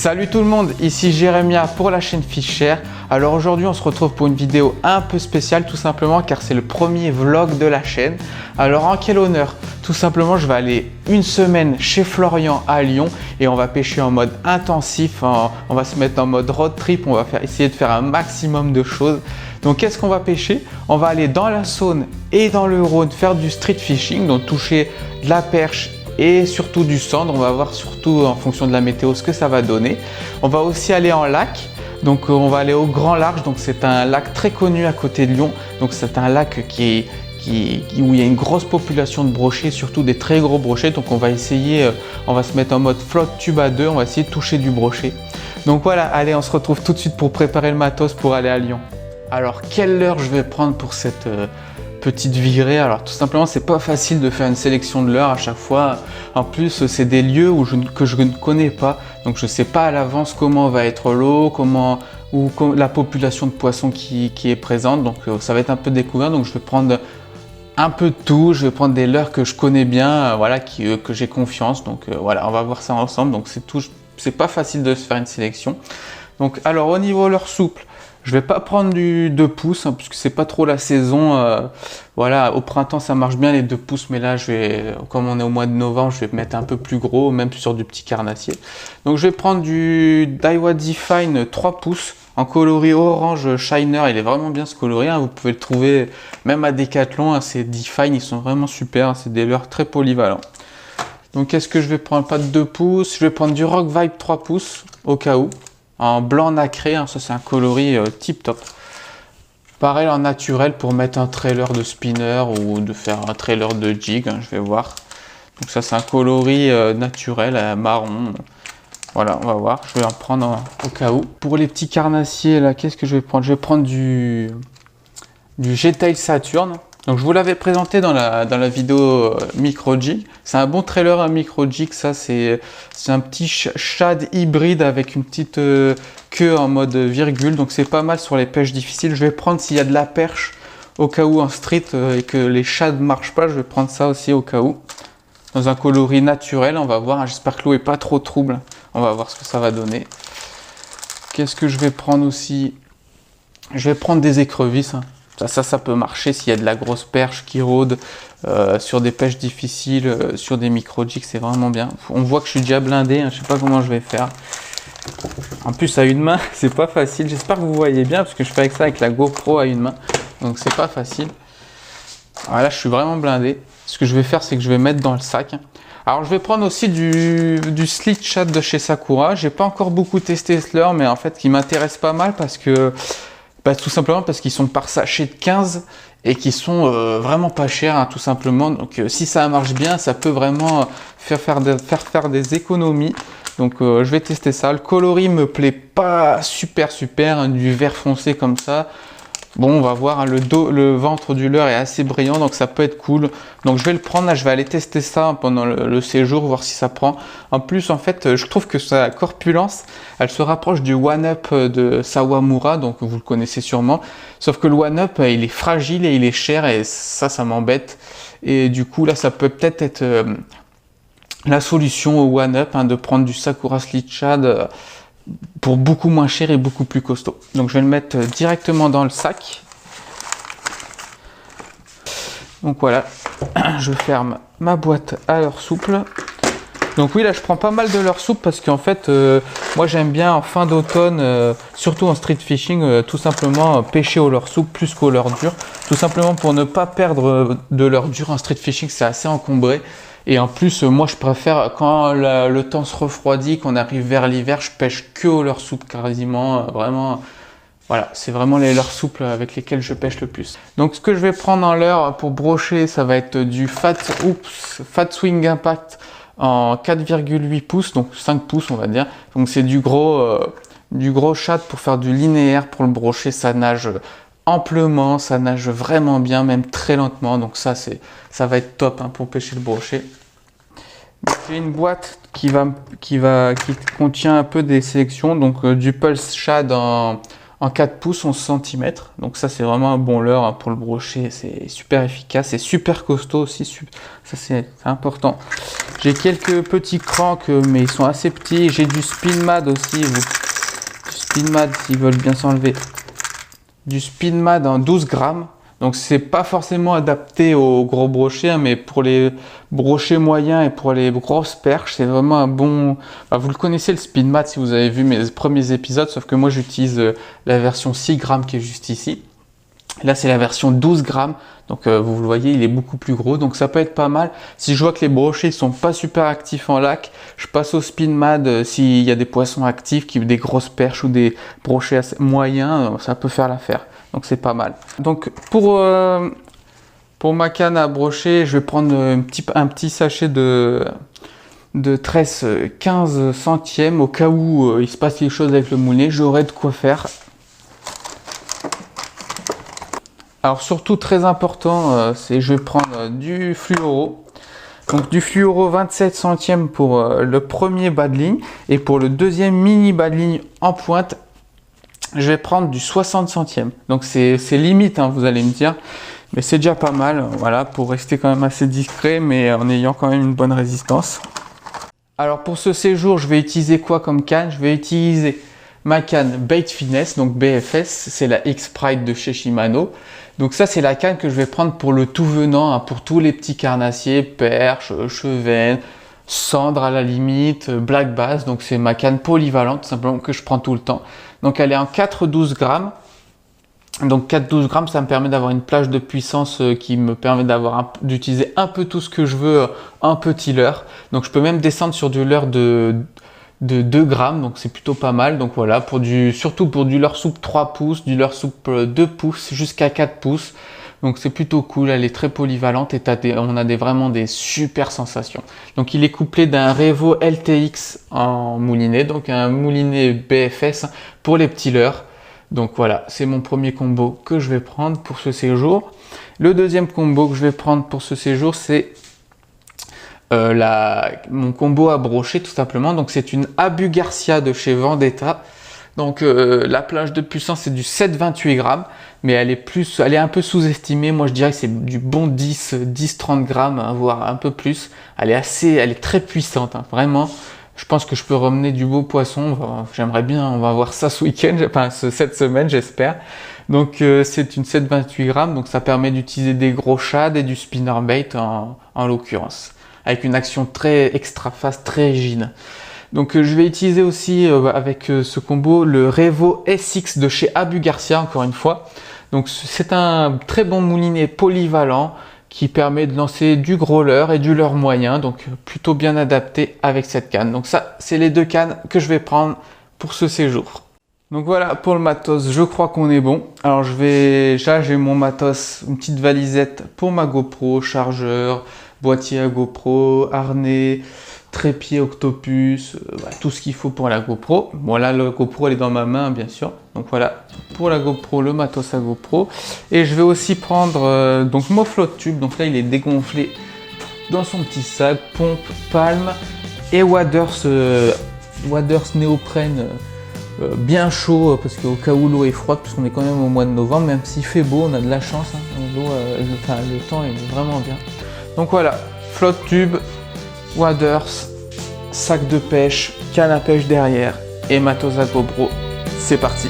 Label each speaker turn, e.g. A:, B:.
A: Salut tout le monde, ici Jérémia pour la chaîne Fisher. Alors aujourd'hui on se retrouve pour une vidéo un peu spéciale tout simplement car c'est le premier vlog de la chaîne. Alors en quel honneur? Tout simplement je vais aller une semaine chez Florian à Lyon et on va pêcher en mode intensif, on va se mettre en mode road trip, on va essayer de faire un maximum de choses. Donc qu'est-ce qu'on va pêcher? On va aller dans la Saône et dans le Rhône faire du street fishing, donc toucher de la perche et surtout du cendre. On va voir surtout en fonction de la météo ce que ça va donner. On va aussi aller en lac, donc on va aller au Grand Large, donc c'est un lac très connu à côté de Lyon, donc c'est un lac où il y a une grosse population de brochets, surtout des très gros brochets. Donc on va essayer, on va se mettre en mode flotte tube à 2, on va essayer de toucher du brochet. Donc voilà, allez, on se retrouve tout de suite pour préparer le matos pour aller à Lyon. Alors quelle heure je vais prendre pour cette petite virée? Alors tout simplement c'est pas facile de faire une sélection de l'heure à chaque fois. En plus c'est des lieux que je ne connais pas, donc je sais pas à l'avance comment va être l'eau, la population de poissons qui est présente. Donc ça va être un peu découvert, donc je vais prendre un peu de tout. Je vais prendre des leurres que je connais bien, voilà, que j'ai confiance. Donc voilà, on va voir ça ensemble. Donc c'est pas facile de se faire une sélection. Donc alors au niveau leurre souple, je vais pas prendre du 2 pouces hein, puisque c'est pas trop la saison. Voilà, au printemps ça marche bien les 2 pouces, mais là comme on est au mois de novembre, je vais mettre un peu plus gros, même sur du petit carnassier. Donc je vais prendre du Daiwa Define 3 pouces en coloris orange shiner. Il est vraiment bien ce coloris, hein. Vous pouvez le trouver même à Decathlon, hein. Ces Define ils sont vraiment super, hein. C'est des leurres très polyvalents. Donc qu'est-ce que je vais prendre? Pas de 2 pouces, je vais prendre du Rock Vibe 3 pouces au cas où. En blanc nacré, hein, ça c'est un coloris tip top. Pareil en naturel pour mettre un trailer de spinner ou de faire un trailer de jig, hein, je vais voir. Donc ça c'est un coloris naturel, marron. Voilà, on va voir, je vais en prendre au cas où. Pour les petits carnassiers là, qu'est-ce que je vais prendre? Je vais prendre du G-Tail Saturn. Donc je vous l'avais présenté dans la vidéo micro jig. C'est un bon trailer à micro jig, ça c'est un petit shad hybride avec une petite queue en mode virgule, donc c'est pas mal sur les pêches difficiles. Je vais prendre s'il y a de la perche au cas où en street et que les shads ne marchent pas, je vais prendre ça aussi au cas où. Dans un coloris naturel, on va voir, hein, j'espère que l'eau est pas trop trouble, on va voir ce que ça va donner. Qu'est-ce que je vais prendre aussi? Je vais prendre des écrevisses, hein. Ça peut marcher s'il y a de la grosse perche qui rôde sur des pêches difficiles, sur des micro-jigs, c'est vraiment bien. On voit que je suis déjà blindé, hein, je sais pas comment je vais faire. En plus à une main, c'est pas facile. J'espère que vous voyez bien parce que je fais avec ça avec la GoPro à une main. Donc c'est pas facile. Alors là, je suis vraiment blindé. Ce que je vais faire, c'est que je vais mettre dans le sac. Alors je vais prendre aussi du Slit Chat de chez Sakura. J'ai pas encore beaucoup testé ce leurre, mais en fait qui m'intéresse pas mal parce que tout simplement parce qu'ils sont par sachet de 15 et qui sont vraiment pas chers, hein, tout simplement. Donc si ça marche bien, ça peut vraiment faire des économies. Donc je vais tester ça. Le coloris me plaît pas super, hein, du vert foncé comme ça. Bon, on va voir, hein, le ventre du leurre est assez brillant, donc ça peut être cool. Donc je vais le prendre, là, je vais aller tester ça pendant le séjour, voir si ça prend. En plus, en fait, je trouve que sa corpulence, elle se rapproche du One Up de Sawamura, donc vous le connaissez sûrement. Sauf que le One Up, il est fragile et il est cher, et ça m'embête. Et du coup, là, ça peut peut-être être la solution au One Up, hein, de prendre du Sakura Slit Shad pour beaucoup moins cher et beaucoup plus costaud. Donc je vais le mettre directement dans le sac. Donc voilà, je ferme ma boîte à leurre souple. Donc oui, là je prends pas mal de leurre souple parce qu'en fait moi j'aime bien en fin d'automne, surtout en street fishing, tout simplement pêcher au leurre souple plus qu'au leurre dur, tout simplement pour ne pas perdre de leurre dur. En street fishing c'est assez encombré. Et en plus, moi je préfère quand le temps se refroidit, qu'on arrive vers l'hiver, je pêche que au leurre souple quasiment, vraiment. Voilà, c'est vraiment les leurres souples avec lesquels je pêche le plus. Donc ce que je vais prendre en leurre pour brocher, ça va être du Fat Swing Impact en 4,8 pouces, donc 5 pouces on va dire. Donc c'est du gros shad pour faire du linéaire pour le brochet, ça nage amplement, ça nage vraiment bien, même très lentement, donc ça va être top, hein, pour pêcher le brochet. J'ai une boîte qui contient un peu des sélections, donc du Pulse Shad en en 4 pouces 11 cm. Donc ça c'est vraiment un bon leurre hein, pour le brochet, c'est super efficace, c'est super costaud aussi, ça c'est important. J'ai quelques petits cranks mais ils sont assez petits, j'ai du Speedmad aussi, du Speedmad s'ils veulent bien s'enlever, du Speedmad en 12 grammes. Donc c'est pas forcément adapté aux gros brochets, hein, mais pour les brochets moyens et pour les grosses perches, c'est vraiment un bon... Enfin, vous le connaissez le Speedmad si vous avez vu mes premiers épisodes, sauf que moi j'utilise la version 6 grammes qui est juste ici. Là c'est la version 12 grammes, donc vous le voyez il est beaucoup plus gros, donc ça peut être pas mal. Si je vois que les brochets ne sont pas super actifs en lac, je passe au Speedmad s'il y a des poissons actifs, des grosses perches ou des brochets assez moyens, ça peut faire l'affaire. Donc c'est pas mal. Donc pour ma canne à brocher, je vais prendre un petit sachet de tresse 15 centièmes au cas où il se passe quelque chose avec le moulinet, j'aurai de quoi faire. Alors surtout très important, c'est je vais prendre du fluoro. Donc du fluoro 27 centièmes pour le premier bas de ligne et pour le deuxième mini bas de ligne en pointe, je vais prendre du 60 centièmes. Donc c'est limite, hein, vous allez me dire, mais c'est déjà pas mal, voilà, pour rester quand même assez discret, mais en ayant quand même une bonne résistance. Alors pour ce séjour, je vais utiliser quoi comme canne? Je vais utiliser ma canne Bait Finesse, donc BFS, c'est la X-Pride de chez Shimano. Donc ça c'est la canne que je vais prendre pour le tout venant, hein, pour tous les petits carnassiers, perches, chevennes, cendres à la limite, black bass. Donc c'est ma canne polyvalente, tout simplement, que je prends tout le temps. Donc elle est en 4,12 grammes. Donc 4,12 grammes, ça me permet d'avoir une plage de puissance qui me permet d'utiliser un peu tout ce que je veux en petit leurre. Donc je peux même descendre sur du leurre de 2 grammes, donc c'est plutôt pas mal. Donc voilà, surtout pour du leurre souple 3 pouces, du leurre souple 2 pouces jusqu'à 4 pouces. Donc c'est plutôt cool, elle est très polyvalente et on a vraiment des super sensations. Donc il est couplé d'un Revo LTX en moulinet, donc un moulinet BFS pour les petits leurres. Donc voilà, c'est mon premier combo que je vais prendre pour ce séjour. Le deuxième combo que je vais prendre pour ce séjour, c'est mon combo à brocher tout simplement. Donc c'est une Abu Garcia de chez Vendetta. Donc la plage de puissance c'est du 7,28 grammes, mais elle est un peu sous-estimée. Moi je dirais que c'est du bon 10-30 grammes, hein, voire un peu plus. Elle est très puissante, hein, vraiment. Je pense que je peux ramener du beau poisson. J'aimerais bien, on va voir ça ce week-end, enfin cette semaine j'espère. Donc c'est une 7,28 grammes, donc ça permet d'utiliser des gros shads et du spinnerbait en l'occurrence, avec une action très extra fast, très rigide. Donc je vais utiliser aussi avec ce combo le Revo SX de chez Abu Garcia, encore une fois. Donc c'est un très bon moulinet polyvalent qui permet de lancer du gros leurre et du leurre moyen, donc plutôt bien adapté avec cette canne. Donc ça, c'est les deux cannes que je vais prendre pour ce séjour. Donc voilà pour le matos, je crois qu'on est bon. Alors j'ai mon matos, une petite valisette pour ma GoPro, chargeur, boîtier à GoPro, harnais, trépied Octopus, tout ce qu'il faut pour la GoPro. Bon là, la GoPro elle est dans ma main bien sûr. Donc voilà, pour la GoPro, le matos à GoPro. Et je vais aussi prendre donc mon flotte tube. Donc là il est dégonflé dans son petit sac, pompe, palme et waders néoprène bien chaud, parce qu'au cas où l'eau est froide, parce qu'on est quand même au mois de novembre, même s'il fait beau, on a de la chance, hein, le temps est vraiment bien. Donc voilà, flotte tube, waders, sac de pêche, canne à pêche derrière et matos à GoPro. C'est parti.